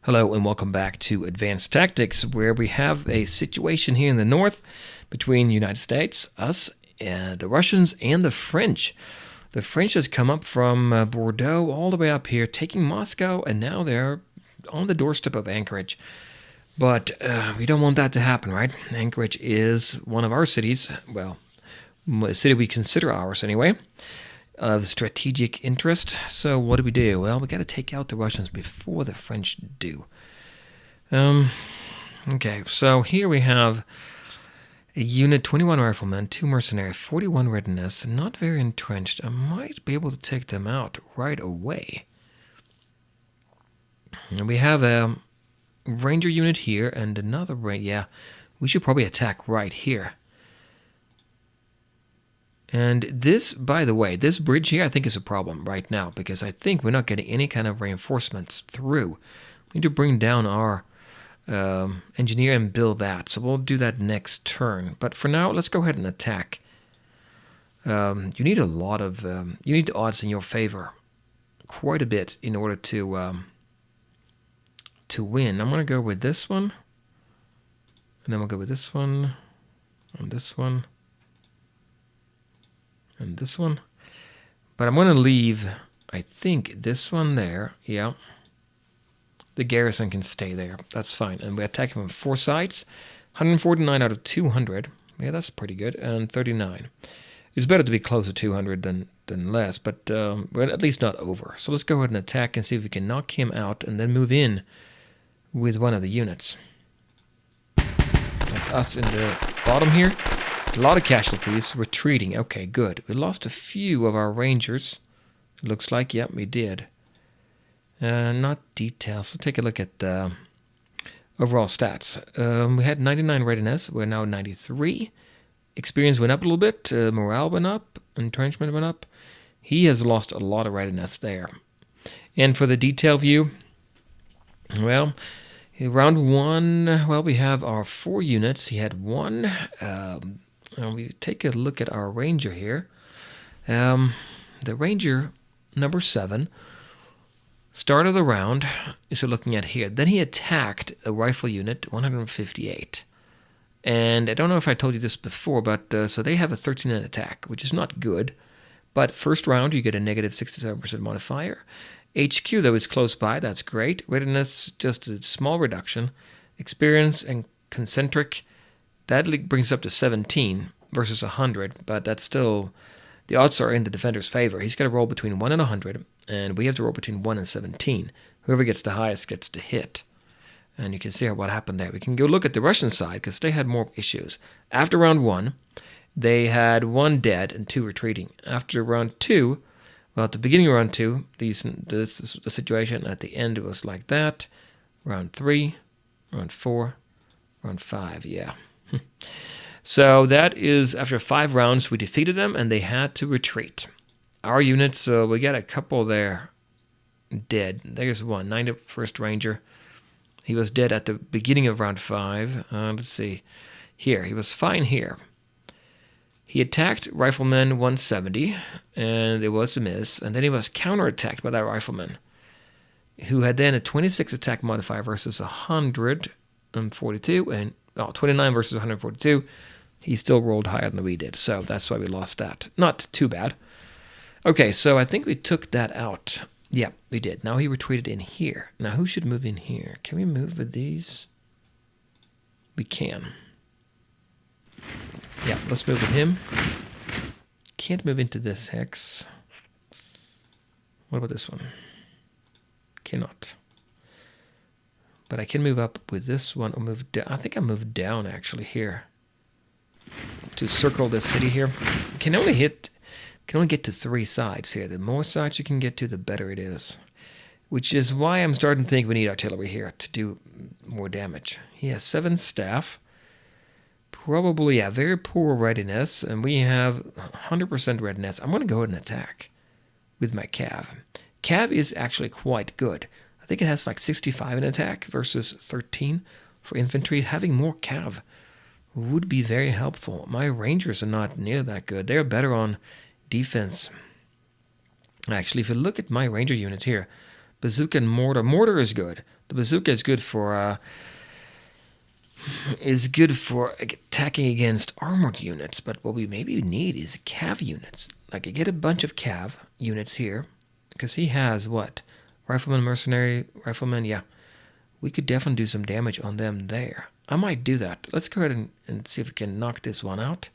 Hello and welcome back to Advanced Tactics, where we have a situation here in the north between the United States, us, and the Russians, and the French. The French has come up from Bordeaux all the way up here, taking Moscow, and now they're on the doorstep of Anchorage. But we don't want that to happen, right? Anchorage is one of our cities, well, a city we consider ours anyway, of strategic interest. So what do? Well, we got to take out the Russians before the French do. Okay, so here we have a unit, 21 riflemen, 2 mercenaries, 41 readiness, not very entrenched. I might be able to take them out right away. And we have a ranger unit here and another yeah, we should probably attack right here. And this, by the way, this bridge here I think is a problem right now because I think we're not getting any kind of reinforcements through. We need to bring down our engineer and build that. So we'll do that next turn. But for now, let's go ahead and attack. You need a lot of, you need odds in your favor quite a bit in order to win. I'm going to go with this one. And then we'll go with this one and this one. And this one. But I'm going to leave, I think, this one there. Yeah. The garrison can stay there. That's fine. And we attack him on 4 sides. 149 out of 200. Yeah, that's pretty good. And 39. It's better to be close to 200 than less, but we're at least not over. So let's go ahead and attack and see if we can knock him out and then move in with one of the units. That's us in the bottom here. A lot of casualties, retreating. Okay, good. We lost a few of our rangers. It looks like, yep, we did. Not details. We'll take a look at the overall stats. We had 99 readiness. We're now 93. Experience went up a little bit. Morale went up. Entrenchment went up. He has lost a lot of readiness there. And for the detail view, well, round 1, well, we have our 4 units. He had 1. And we take a look at our ranger here. The ranger, number 7, start of the round, is looking at here. Then he attacked a rifle unit, 158. And I don't know if I told you this before, but so they have a 13 in attack, which is not good. But first round, you get a negative 67% modifier. HQ, though, is close by. That's great. Readiness, just a small reduction. Experience and concentric, that brings up to 17 versus 100, but that's still, the odds are in the defender's favor. He's got to roll between 1 and 100, and we have to roll between 1 and 17. Whoever gets the highest gets to hit. And you can see what happened there. We can go look at the Russian side, because they had more issues. After round 1, they had 1 dead and 2 retreating. After round 2, well, at the beginning of round 2, this is the situation. At the end, it was like that. Round 3, round 4, round 5, yeah. So that is, after 5 rounds, we defeated them, and they had to retreat. Our units, we got a couple there dead. There's one, 91st Ranger. He was dead at the beginning of round 5. Let's see. Here, he was fine here. He attacked Rifleman 170, and it was a miss. And then he was counterattacked by that Rifleman, who had then a 26 attack modifier versus 142, and 29 versus 142. He still rolled higher than we did, so that's why we lost that. Not too bad. Okay, so I think we took that out. Yeah, we did. Now he retreated in here. Now who should move in here? Can we move with these? We can. Yeah, let's move with him. Can't move into this hex. What about this one? Cannot. But I can move up with this one or move down. I think I moved down actually here to circle this city here. You can only get to 3 sides here. The more sides you can get to, the better it is. Which is why I'm starting to think we need artillery here to do more damage. He has 7 staff. Probably, yeah, very poor readiness. And we have 100% readiness. I'm going to go ahead and attack with my cav. Cav is actually quite good. I think it has like 65 in attack versus 13 for infantry. Having more cav would be very helpful. My rangers are not near that good. They're better on defense. Actually, if you look at my ranger unit here, Bazooka and mortar. Mortar is good. The bazooka is good for attacking against armored units. But what we maybe need is cav units. Like I get a bunch of cav units here, because he has what? Rifleman, mercenary, rifleman. Yeah, we could definitely do some damage on them there. I might do that. Let's go ahead and see if we can knock this one out.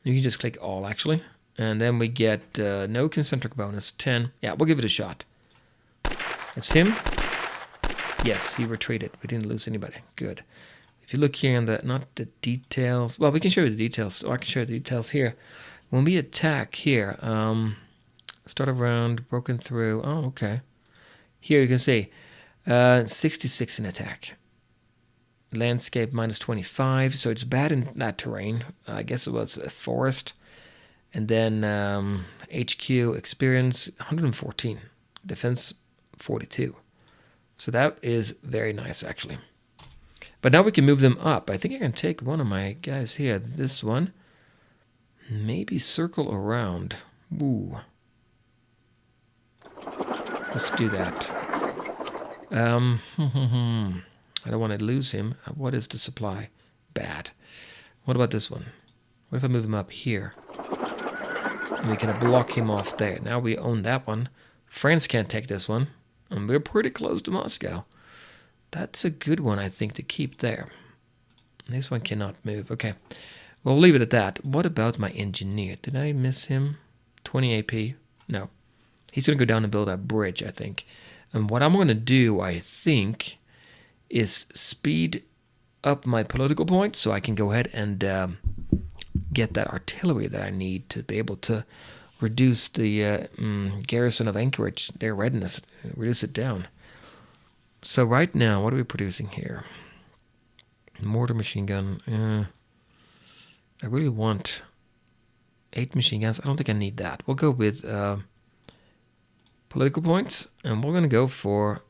You can just click all actually. And then we get no concentric bonus, 10. Yeah, we'll give it a shot. It's him. Yes, he retreated. We didn't lose anybody. Good. If you look here in the, not the details. Well, we can show you the details. Oh, I can show you the details here. When we attack here, start a round, broken through. Oh, okay. Here you can see 66 in attack. Landscape minus 25, so it's bad in that terrain. I guess it was a forest. And then HQ experience 114, defense 42. So that is very nice actually. But now we can move them up. I think I can take one of my guys here, this one. Maybe circle around. Ooh. Let's do that. I don't want to lose him. What is the supply? Bad. What about this one? What if I move him up here? And we can block him off there. Now we own that one. France can't take this one. And we're pretty close to Moscow. That's a good one, I think, to keep there. This one cannot move. Okay. We'll leave it at that. What about my engineer? Did I miss him? 20 AP? No. He's going to go down and build a bridge, I think. And what I'm going to do, I think, is speed up my political points so I can go ahead and get that artillery that I need to be able to reduce the garrison of Anchorage, their readiness, reduce it down. So right now, what are we producing here? Mortar machine gun. I really want 8 machine guns. I don't think I need that. We'll go with political points, and we're going to go for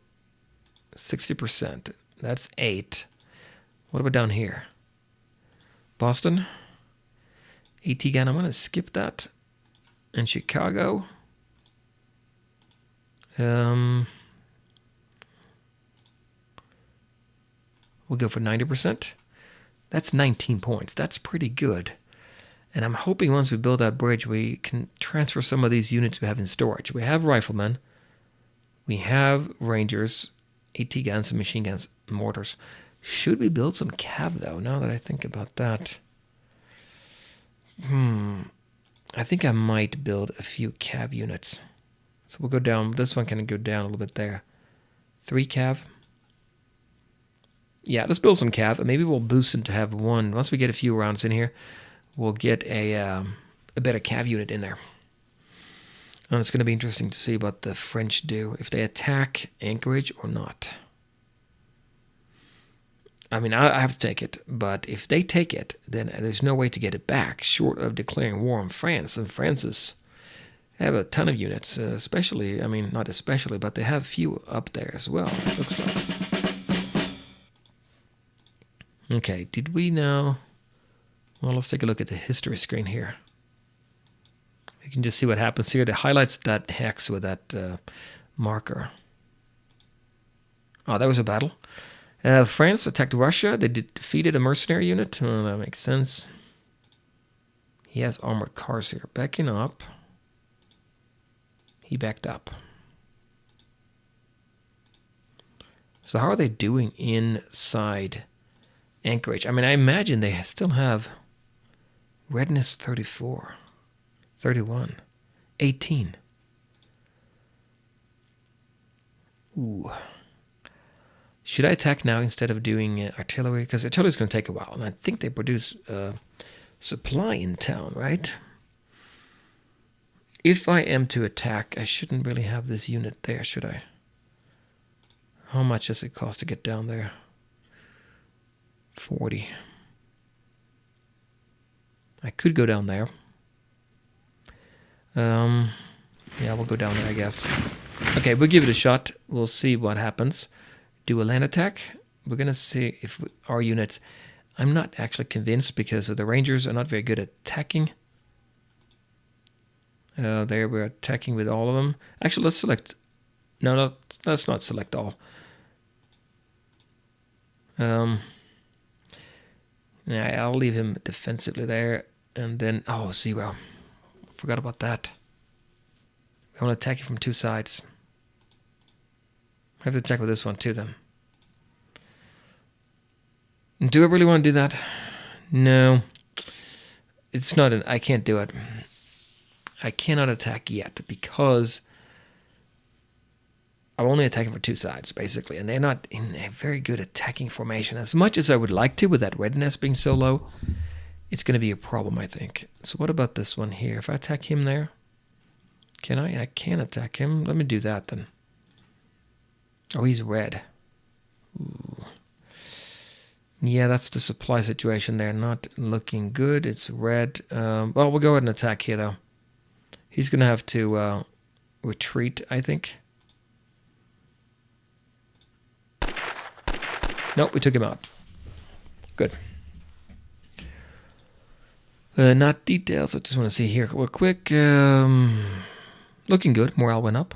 60%. That's 8. What about down here? Boston. AT gun. I'm going to skip that. And Chicago. We'll go for 90%. That's 19 points. That's pretty good. And I'm hoping once we build that bridge, we can transfer some of these units we have in storage. We have riflemen. We have rangers, AT guns, and machine guns, and mortars. Should we build some cav, though, now that I think about that? I think I might build a few cav units. So we'll go down. This one can go down a little bit there. 3 cav. Yeah, let's build some cav. Maybe we'll boost them to have 1. Once we get a few rounds in here, we'll get a better cav unit in there. And it's going to be interesting to see what the French do, if they attack Anchorage or not. I mean, I have to take it, but if they take it, then there's no way to get it back, short of declaring war on France. And France have a ton of units, especially, I mean, not especially, but they have a few up there as well, it looks like. Okay, did we now... Well, let's take a look at the history screen here. You can just see what happens here. It highlights that hex with that marker. Oh, that was a battle. France attacked Russia. They defeated a mercenary unit. Oh, that makes sense. He has armored cars here. Backing up. He backed up. So how are they doing inside Anchorage? I mean, I imagine they still have readiness 34, 31, 18. Ooh. Should I attack now instead of doing artillery? Because artillery is going to take a while, and I think they produce supply in town, right? If I am to attack, I shouldn't really have this unit there, should I? How much does it cost to get down there? 40. I could go down there. Yeah, we'll go down there, I guess. Okay, we'll give it a shot. We'll see what happens. Do a land attack. We're going to see if our units... I'm not actually convinced because the Rangers are not very good at attacking. There we're attacking with all of them. Actually, let's select... No, let's not select all. Yeah, I'll leave him defensively there. And then... Oh, zero. Forgot about that. I want to attack you from two sides. I have to attack with this one too then. Do I really want to do that? No. It's not an... I can't do it. I cannot attack yet because I'm only attacking for two sides, basically. And they're not in a very good attacking formation. As much as I would like to with that readiness being so low, it's going to be a problem, I think. So what about this one here? If I attack him there, can I? I can attack him. Let me do that then. Oh, he's red. Ooh. Yeah, that's the supply situation there. Not looking good. It's red. Well, we'll go ahead and attack here, though. He's going to have to retreat, I think. Nope, we took him out. Good. Not details. I just want to see here real quick. Looking good. Morale went up.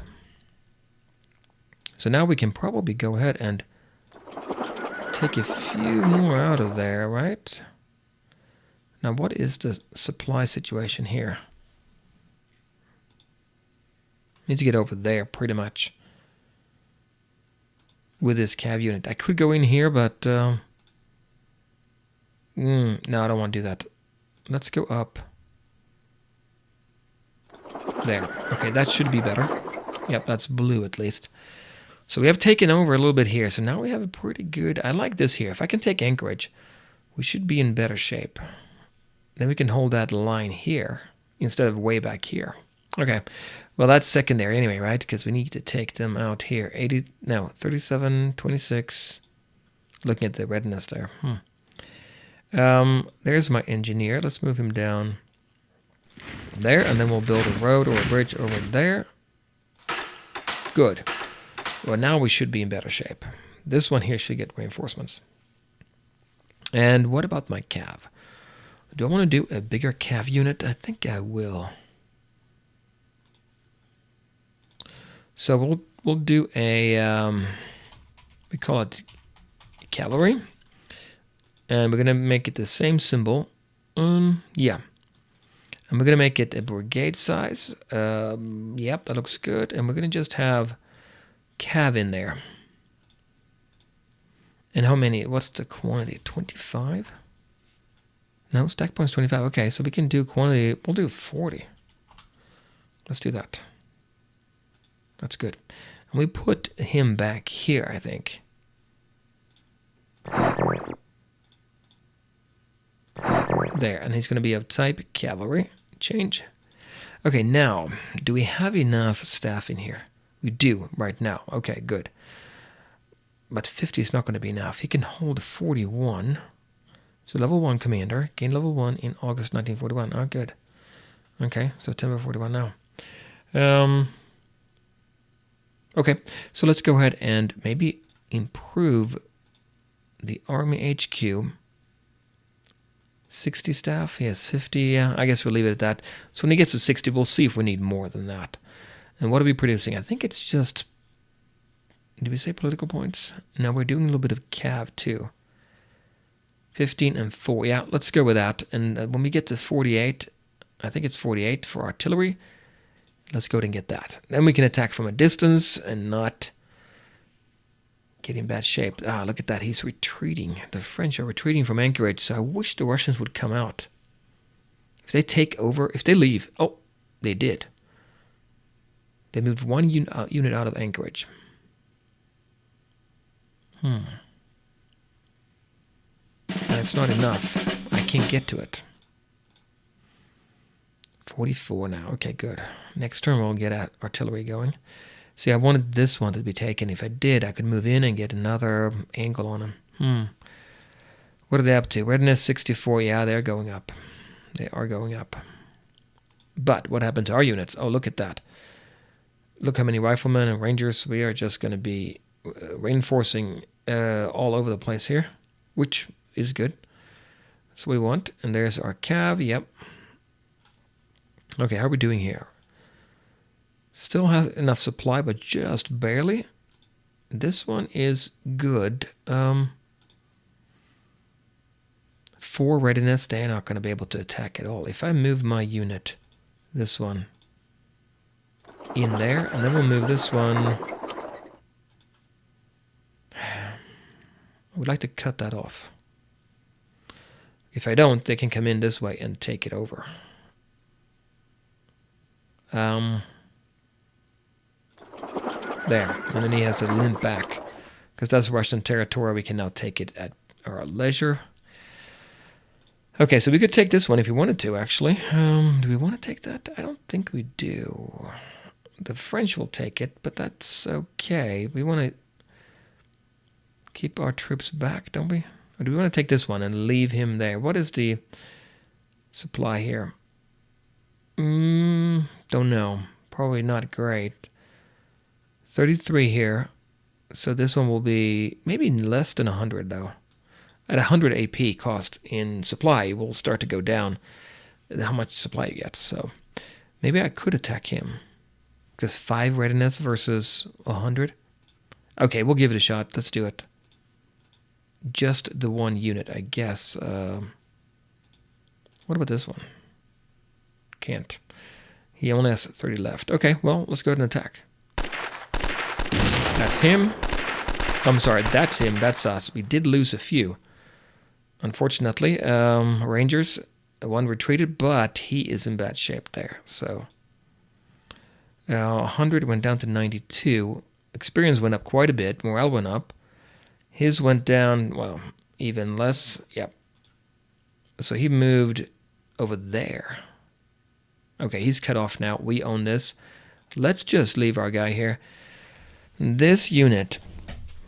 So now we can probably go ahead and take a few more out of there, right? Now, what is the supply situation here? Need to get over there, pretty much. With this cav unit. I could go in here, but... no, I don't want to do that. Let's go up. There. Okay, that should be better. Yep, that's blue at least. So we have taken over a little bit here. So now we have a pretty good... I like this here. If I can take Anchorage, we should be in better shape. Then we can hold that line here instead of way back here. Okay. Well, that's secondary anyway, right? Because we need to take them out here. 80... No, 37, 26. Looking at the redness there. There's my engineer. Let's move him down there. And then we'll build a road or a bridge over there. Good. Well, now we should be in better shape. This one here should get reinforcements. And what about my cav? Do I want to do a bigger cav unit? I think I will. So we'll do a, we call it cavalry. And we're going to make it the same symbol. Yeah. And we're going to make it a brigade size. Yep, that looks good. And we're going to just have cav in there. And how many? What's the quantity? 25? No, stack points 25. Okay, so we can do quantity. We'll do 40. Let's do that. That's good. And we put him back here, I think. There, and he's going to be of type cavalry. Change. Okay, now, do we have enough staff in here? We do right now. Okay, good. But 50 is not going to be enough. He can hold 41. So level 1 commander. Gain level 1 in August 1941. Oh, good. Okay, September 41 now. Okay, so let's go ahead and maybe improve the Army HQ. 60 staff. He has 50. Yeah, I guess we'll leave it at that. So when he gets to 60, we'll see if we need more than that. And what are we producing? I think it's just... Did we say political points? No, we're doing a little bit of cav too. 15 and 4. Yeah, let's go with that. And when we get to 48, I think it's 48 for artillery. Let's go ahead and get that. Then we can attack from a distance and not get in bad shape. Ah, look at that. He's retreating. The French are retreating from Anchorage, so I wish the Russians would come out. If they take over, if they leave... Oh, they did. They moved one unit out of Anchorage. And it's not enough. I can't get to it. 44 now. Okay, good. Next turn we'll get artillery going. See, I wanted this one to be taken. If I did, I could move in and get another angle on them. What are they up to? Readiness 64. Yeah, they're going up. They are going up. But what happened to our units? Oh, look at that. Look how many riflemen and rangers. We are just going to be reinforcing all over the place here, which is good. That's what we want. And there's our cav. Yep. Okay, how are we doing here? Still has enough supply, but just barely. This one is good. 4 readiness, they're not going to be able to attack at all. If I move my unit, this one, in there, and then we'll move this one. I would like to cut that off. If I don't, they can come in this way and take it over. There, and then he has to limp back, because that's Russian territory. We can now take it at our leisure. Okay, so we could take this one if we wanted to, actually. Do we want to take that? I don't think we do. The French will take it, but that's okay. We want to keep our troops back, don't we? Or do we want to take this one and leave him there? What is the supply here? Don't know. Probably not great. 33 here. So this one will be maybe less than 100, though. At 100 AP cost in supply, it will start to go down how much supply you get. So maybe I could attack him. Because 5 readiness versus 100. Okay, we'll give it a shot. Let's do it. Just the 1 unit, I guess. What about this one? Can't. He only has 30 left. Okay, well, let's go ahead and attack. That's him. I'm sorry, that's him. That's us. We did lose a few. Unfortunately, Rangers, one retreated, but he is in bad shape there. So 100 went down to 92. Experience went up quite a bit. Morale went up. His went down, well, even less. Yep. So he moved over there. Okay, he's cut off now. We own this. Let's just leave our guy here. This unit,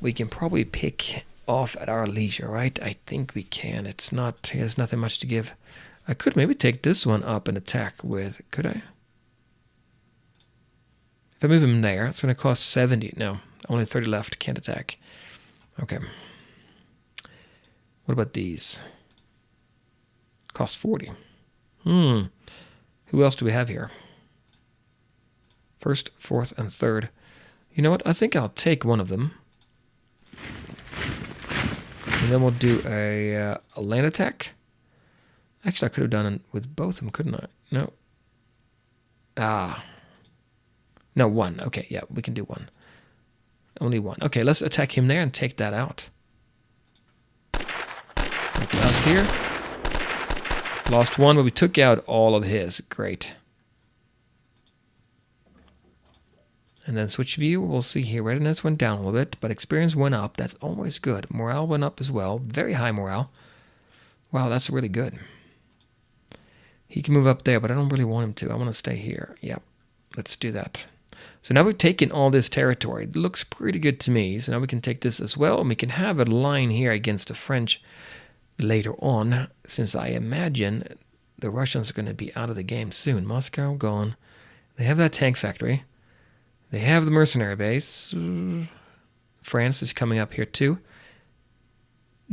we can probably pick off at our leisure, right? I think we can. It's not, he has nothing much to give. I could maybe take this one up and attack with, could I? If I move him there, it's going to cost 70. No, only 30 left. Can't attack. Okay. What about these? Cost 40. Who else do we have here? First, fourth, and third. You know what? I think I'll take one of them. And then we'll do a land attack. Actually, I could have done it with both of them, couldn't I? No. No, 1. Okay, yeah, we can do 1. Only 1. Okay, let's attack him there and take that out. That's us here. Lost 1, but we took out all of his. Great. And then switch view, we'll see here. Readiness went down a little bit, but experience went up. That's always good. Morale went up as well. Very high morale. Wow, that's really good. He can move up there, but I don't really want him to. I want to stay here. Yep, let's do that. So now we've taken all this territory. It looks pretty good to me. So now we can take this as well, and we can have a line here against the French later on, since I imagine the Russians are going to be out of the game soon. Moscow, gone. They have that tank factory. They have the mercenary base. France is coming up here too.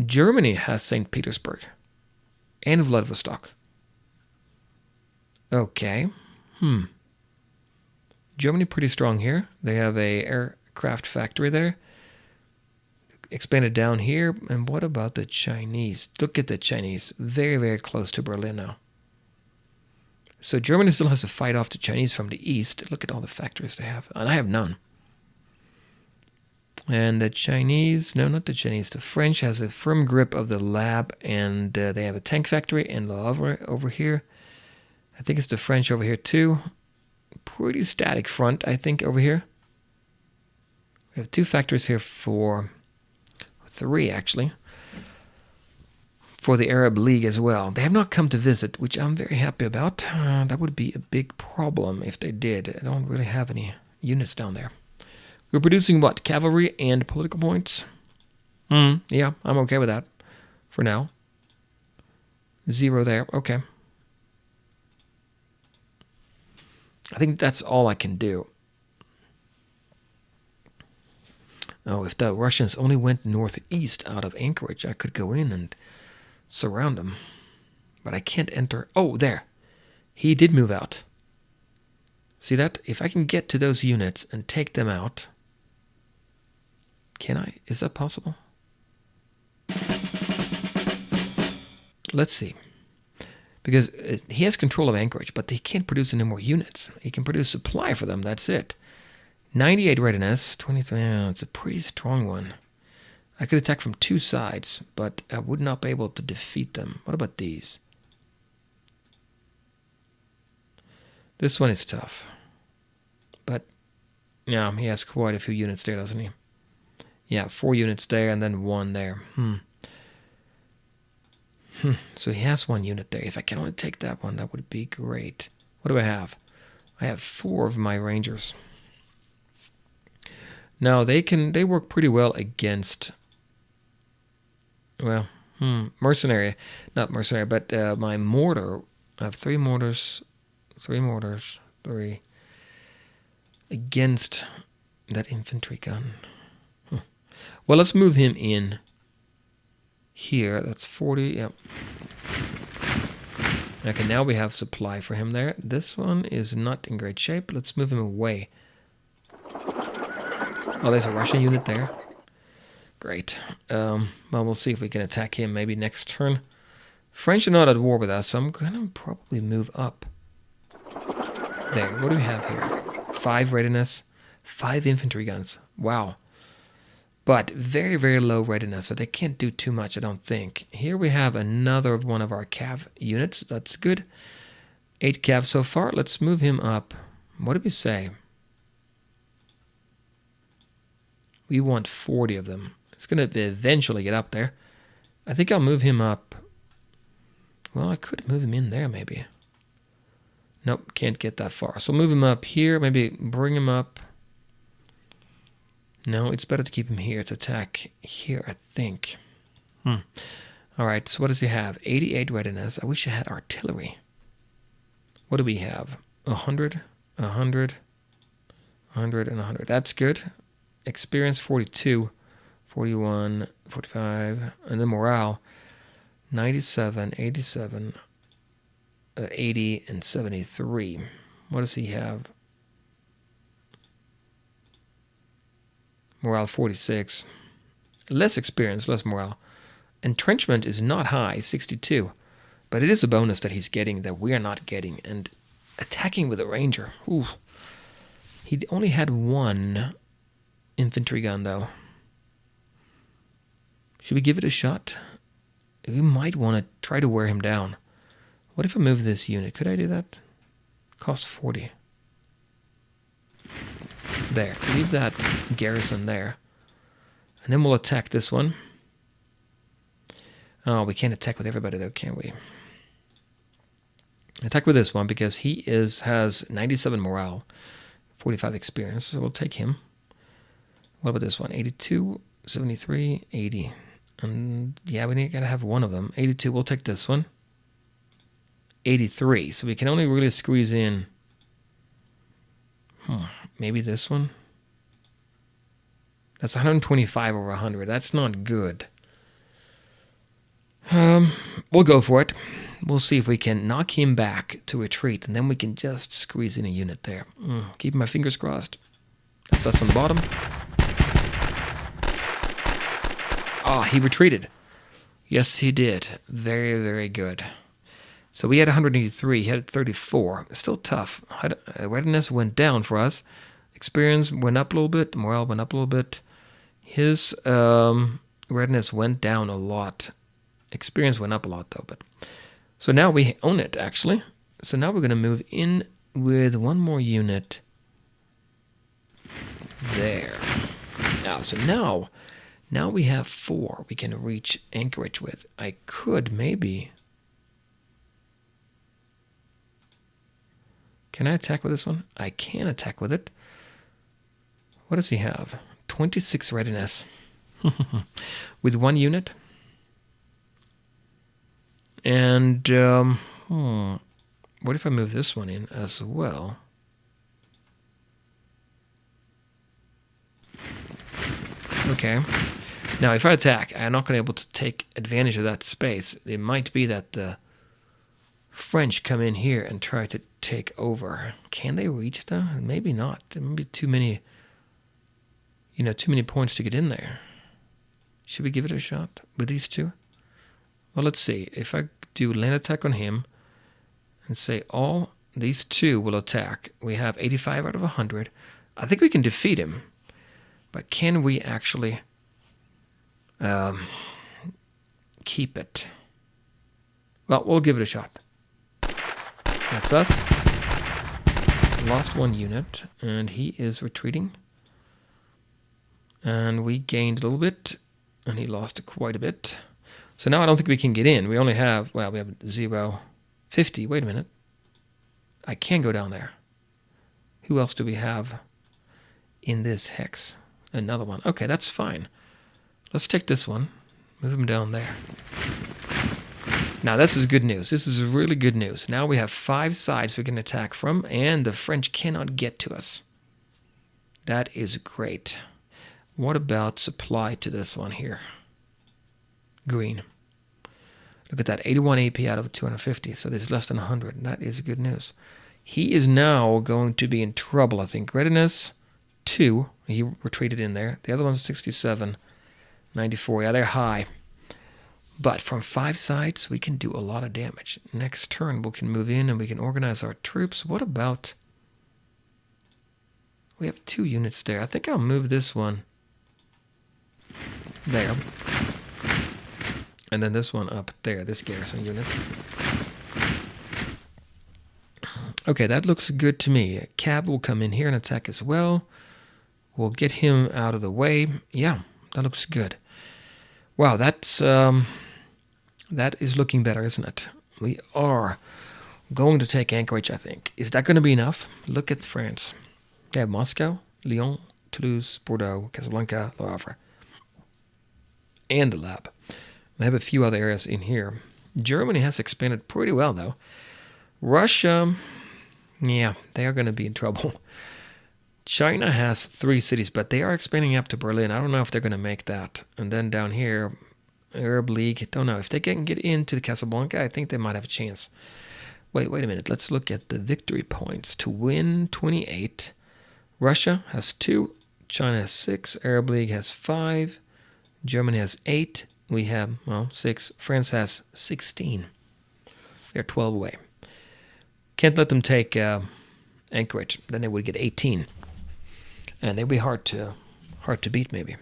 Germany has St. Petersburg and Vladivostok. Okay. Germany pretty strong here. They have a aircraft factory there. Expanded down here. And what about the Chinese? Look at the Chinese. Very, very close to Berlin now. So Germany still has to fight off the Chinese from the east. Look at all the factories they have. And I have none. And the Chinese, no, not the Chinese. The French has a firm grip of the lab, and they have a tank factory in Le Havre over here. I think it's the French over here too. Pretty static front, I think, over here. We have 2 factories here for 3, actually. For the Arab League as well. They have not come to visit, which I'm very happy about. That would be a big problem if they did. I don't really have any units down there. We're producing what? Cavalry and political points? Yeah, I'm okay with that for now. 0 there. Okay. I think that's all I can do. Oh, if the Russians only went northeast out of Anchorage, I could go in and surround them. But I can't enter. Oh, there. He did move out. See that? If I can get to those units and take them out... Can I? Is that possible? Let's see. Because he has control of Anchorage, but he can't produce any more units. He can produce supply for them, that's it. 98 readiness, 23, it's a pretty strong one. I could attack from two sides, but I would not be able to defeat them. What about these? This one is tough. But, yeah, he has quite a few units there, doesn't he? Yeah, 4 units there and then 1 there. So he has 1 unit there. If I can only take that one, that would be great. What do I have? I have 4 of my rangers. Now, they work pretty well against... Well, mercenary. Not mercenary, but my mortar. I have 3 mortars. 3 against that infantry gun. Well, let's move him in here. That's 40. Yep. Okay, now we have supply for him there. This one is not in great shape. Let's move him away. Oh, there's a Russian unit there. Great. Well, we'll see if we can attack him maybe next turn. French are not at war with us, so I'm going to probably move up. There, what do we have here? 5 readiness, 5 infantry guns. Wow. But very, very low readiness, so they can't do too much, I don't think. Here we have another one of our cav units. That's good. 8 cav so far. Let's move him up. What did we say? We want 40 of them. It's going to eventually get up there. I think I'll move him up. Well, I could move him in there, maybe. Nope, can't get that far. So move him up here, maybe bring him up. No, it's better to keep him here to attack here, I think. All right, so what does he have? 88 readiness. I wish I had artillery. What do we have? 100, 100, 100, and 100. That's good. Experience 42, 41, 45, and then morale 97, 87, 80, and 73. What does he have? Morale 46. Less experience, less morale. Entrenchment is not high, 62. But it is a bonus that he's getting that we are not getting. And attacking with a ranger. Ooh. He only had 1 infantry gun, though. Should we give it a shot? We might want to try to wear him down. What if I move this unit? Could I do that? Cost 40. There. Leave that garrison there. And then we'll attack this one. Oh, we can't attack with everybody, though, can we? Attack with this one because he has 97 morale, 45 experience, so we'll take him. What about this one? 82, 73, 80. And yeah, we gotta have one of them. 82, we'll take this one. 83, so we can only really squeeze in. Maybe this one? That's 125 over 100. That's not good. We'll go for it. We'll see if we can knock him back to retreat, and then we can just squeeze in a unit there. Keep my fingers crossed. That's us on the bottom. Ah, he retreated. Yes, he did. Very, very good. So we had 183. He had 34. It's still tough. Readiness went down for us. Experience went up a little bit. Morale went up a little bit. His readiness went down a lot. Experience went up a lot, though. But so now we own it, actually. So now we're going to move in with one more unit. There. Now we have 4 we can reach Anchorage with. I could maybe... Can I attack with this one? I can attack with it. What does he have? 26 readiness. With 1 unit. And, what if I move this one in as well? Okay. Now, if I attack, I'm not going to be able to take advantage of that space. It might be that the French come in here and try to take over. Can they reach that? Maybe not. There may be too many, too many points to get in there. Should we give it a shot with these two? Well, let's see. If I do land attack on him and say all these two will attack, we have 85 out of 100. I think we can defeat him. But can we actually keep it? Well, we'll give it a shot. That's us. Lost one unit, and he is retreating. And we gained a little bit, and he lost quite a bit. So now I don't think we can get in. We only have, we have 0, 50. Wait a minute. I can go down there. Who else do we have in this hex? Another one. Okay, that's fine. Let's take this one. Move him down there. Now, this is good news. This is really good news. Now we have 5 sides we can attack from, and the French cannot get to us. That is great. What about supply to this one here? Green. Look at that, 81 AP out of 250, so there's less than 100. That is good news. He is now going to be in trouble, I think. Readiness, 2. He retreated in there. The other one's 67, 94. Yeah, they're high. But from 5 sides, we can do a lot of damage. Next turn, we can move in and we can organize our troops. What about... We have 2 units there. I think I'll move this one there. And then this one up there, this garrison unit. Okay, that looks good to me. A cab will come in here and attack as well. We'll get him out of the way. Yeah, that looks good. Wow, that is looking better, isn't it? We are going to take Anchorage, I think. Is that going to be enough? Look at France. They have Moscow, Lyon, Toulouse, Bordeaux, Casablanca, Le Havre, and the Lab. They have a few other areas in here. Germany has expanded pretty well, though. Russia, yeah, they are going to be in trouble. China has 3 cities, but they are expanding up to Berlin. I don't know if they're going to make that. And then down here, Arab League, don't know. If they can get into the Casablanca, I think they might have a chance. Wait a minute. Let's look at the victory points. To win, 28. Russia has 2. China has 6. Arab League has 5. Germany has 8. We have, 6. France has 16. They're 12 away. Can't let them take Anchorage. Then they would get 18. And they'd be hard to beat, maybe.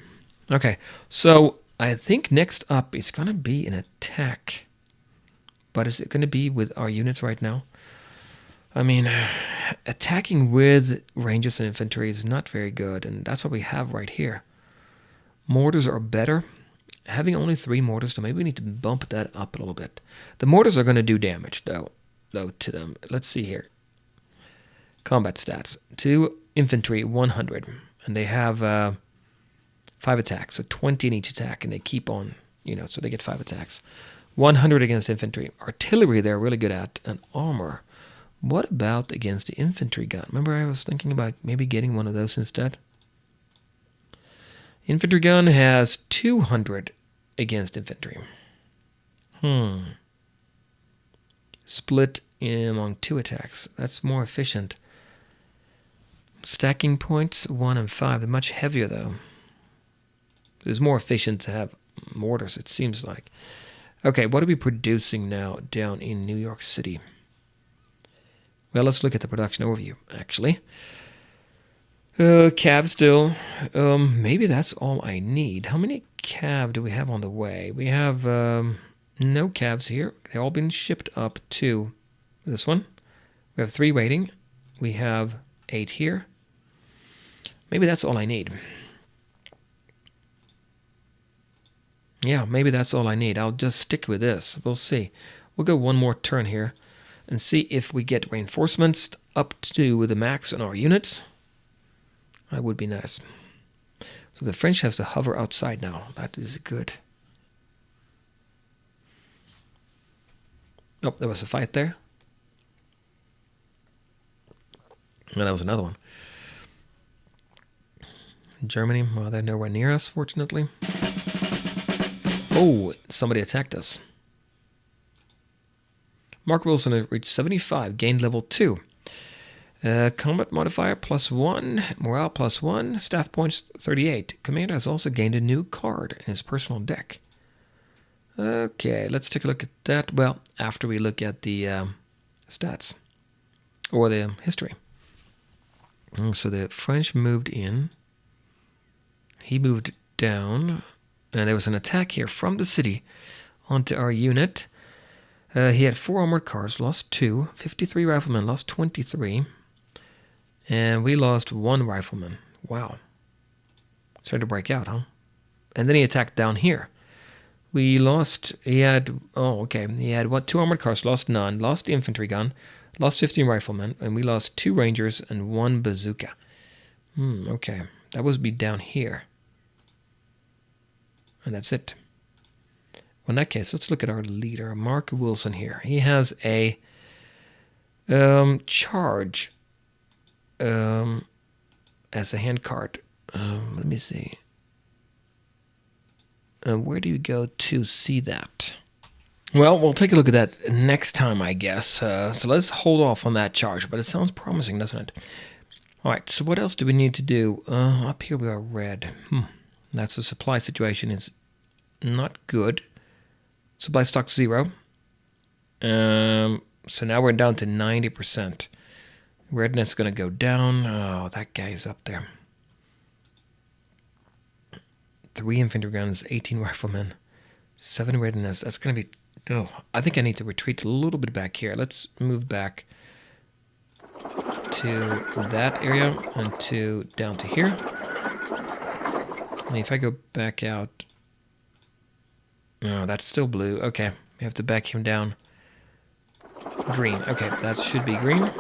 Okay, so I think next up is going to be an attack. But is it going to be with our units right now? I mean, attacking with Rangers and infantry is not very good, and that's what we have right here. Mortars are better. Having only 3 mortars, so maybe we need to bump that up a little bit. The mortars are going to do damage, though to them. Let's see here. Combat stats. 2 infantry, 100. And they have 5 attacks, so 20 in each attack, and they keep on, so they get 5 attacks. 100 against infantry. Artillery they're really good at, and armor. What about against the infantry gun? Remember I was thinking about maybe getting one of those instead? Infantry gun has 200 against infantry. Split among 2 attacks. That's more efficient. Stacking points, 1 and 5. They're much heavier, though. It's more efficient to have mortars, it seems like. Okay, what are we producing now down in New York City? Well, let's look at the production overview, actually. Cav still. Maybe that's all I need. How many cav do we have on the way? We have no calves here. They've all been shipped up to this one. We have 3 waiting. We have 8 here. Maybe that's all I need. Yeah, maybe that's all I need. I'll just stick with this. We'll see. We'll go one more turn here and see if we get reinforcements up to the max on our units. That would be nice. So the French has to hover outside now. That is good. Oh, there was a fight there. No, that was another one. Germany, well, they're nowhere near us, fortunately. Oh, somebody attacked us. Mark Wilson reached 75, gained level 2. Combat modifier +1, morale +1, staff points 38. Commander has also gained a new card in his personal deck. Okay, let's take a look at that. Well, after we look at the stats or the history. So the French moved in. He moved down, and there was an attack here from the city onto our unit. He had 4 armored cars, lost 2. 53 riflemen, lost 23. And we lost 1 rifleman. Wow. Started to break out, huh? And then he attacked down here. He had 2 armored cars, lost none, lost the infantry gun, lost 15 riflemen, and we lost 2 rangers and 1 bazooka. Okay. That was be down here. And that's it. Well, in that case, let's look at our leader, Mark Wilson here. He has a charge as a hand card. Let me see. Where do you go to see that? Well, we'll take a look at that next time, I guess. So let's hold off on that charge, but it sounds promising, doesn't it? All right, so what else do we need to do? Up here we are red. That's the supply situation is not good. Supply stock 0. So now we're down to 90%. Redness going to go down. Oh, that guy's up there. 3 infantry guns, 18 riflemen, 7 readiness. That's going to be... Oh, I think I need to retreat a little bit back here. Let's move back to that area and down to here. And if I go back out... Oh, that's still blue. Okay, we have to back him down. Green. Okay, that should be green.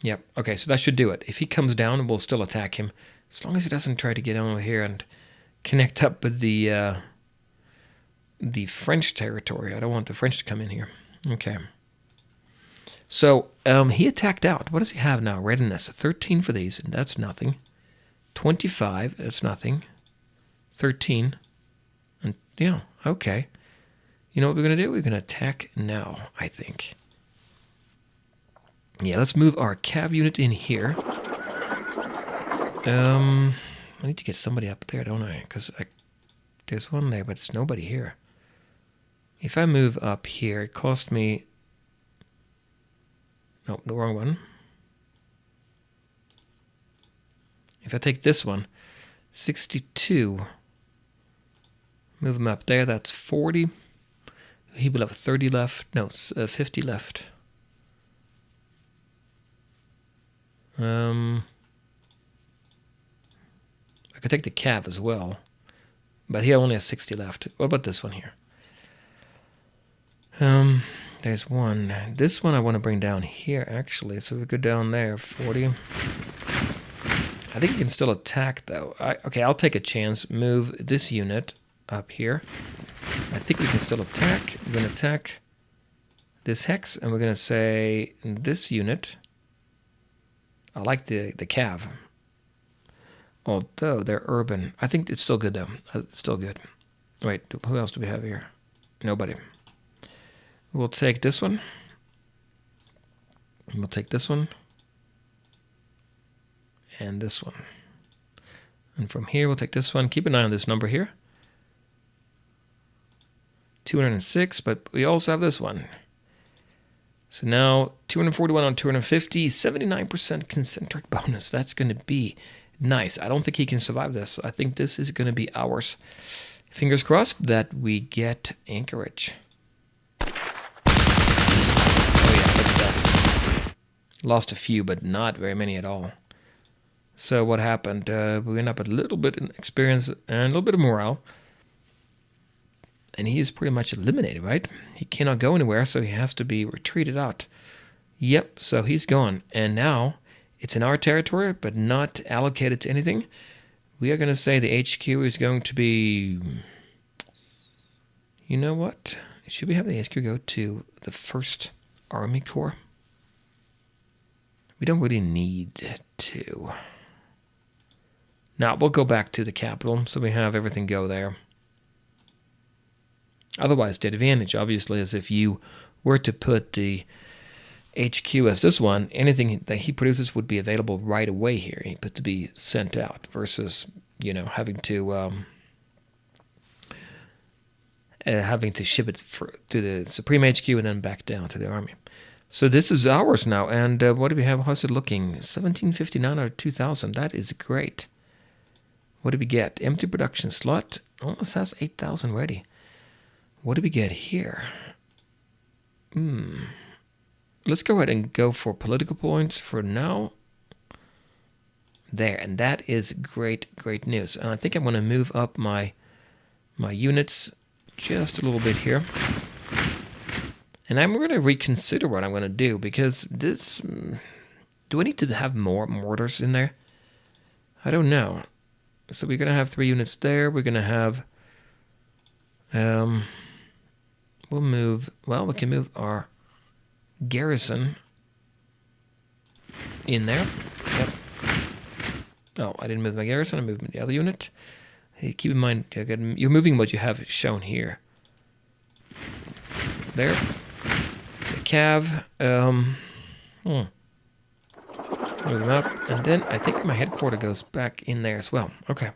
Yep. Okay, so that should do it. If he comes down, we'll still attack him. As long as he doesn't try to get over here and connect up with the French territory. I don't want the French to come in here. Okay. So he attacked out. What does he have now? Readiness. 13 for these, and that's nothing. 25, that's nothing. 13. And yeah, okay. You know what we're going to do? We're going to attack now, I think. Yeah, let's move our cav unit in here. I need to get somebody up there, don't I? Because there's one there, but there's nobody here. If I move up here, it costs me... No, the wrong one. If I take this one, 62. Move him up there, that's 40. He will have 30 left. No, 50 left. I could take the cav as well, but he only has 60 left. What about this one here? There's one. This one I want to bring down here, actually. So we go down there, 40. I think he can still attack, though. Okay, I'll take a chance. Move this unit up here. I think we can still attack. We're going to attack this hex, and we're going to say this unit. I like the cav. Although they're urban. I think it's still good, though. It's still good. Wait, who else do we have here? Nobody. We'll take this one. We'll take this one. And this one. And from here, we'll take this one. Keep an eye on this number here. 206, but we also have this one. So now 241 on 250, 79% concentric bonus. That's going to be nice. I don't think he can survive this. I think this is going to be ours. Fingers crossed that we get Anchorage. Oh yeah, look at that. Lost a few, but not very many at all. So what happened? We went up a little bit in experience and a little bit of morale. And he is pretty much eliminated, right? He cannot go anywhere, so he has to be retreated out. Yep, so he's gone. And now it's in our territory, but not allocated to anything. We are going to say the HQ is going to be... You know what? Should we have the HQ go to the 1st Army Corps? We don't really need to. Now, we'll go back to the capital, so we have everything go there. Otherwise, the advantage, obviously, is if you were to put the HQ as this one, anything that he produces would be available right away here, but to be sent out versus, having to ship it to the Supreme HQ and then back down to the army. So this is ours now, and what do we have? How's it looking? 1759 out of 2000. That is great. What do we get? Empty production slot. Almost has 8,000 ready. What do we get here? Let's go ahead and go for political points for now. There, and that is great news. And I think I'm going to move up my units just a little bit here. And I'm going to reconsider what I'm going to do, because this... do I need to have more mortars in there? I don't know. So we're going to have 3 units there. We're going to have... we can move our garrison in there. Yep. Oh, I didn't move my garrison. I moved the other unit. Hey, keep in mind, you're moving what you have shown here. There. The cav. Move them up. And then I think my headquarter goes back in there as well. Okay.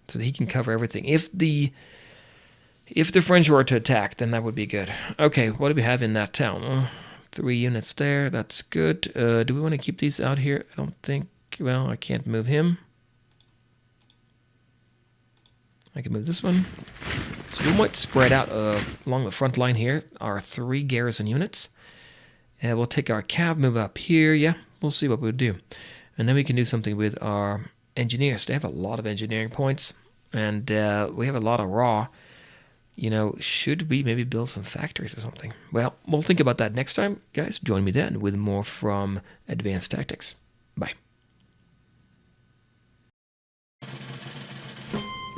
So that he can cover everything. If the French were to attack, then that would be good. Okay, what do we have in that town? 3 units there. That's good. Do we want to keep these out here? I don't think... Well, I can't move him. I can move this one. So we might spread out along the front line here. Our 3 garrison units. And we'll take our cav, move up here. Yeah, we'll see what we'll do. And then we can do something with our engineers. They have a lot of engineering points. And we have a lot of raw. Should we maybe build some factories or something? Well, we'll think about that next time. Guys, join me then with more from Advanced Tactics. Bye.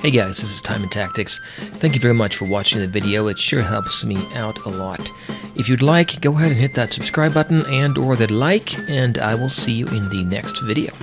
Hey guys, this is Time and Tactics. Thank you very much for watching the video. It sure helps me out a lot. If you'd like, go ahead and hit that subscribe button and or that like, and I will see you in the next video.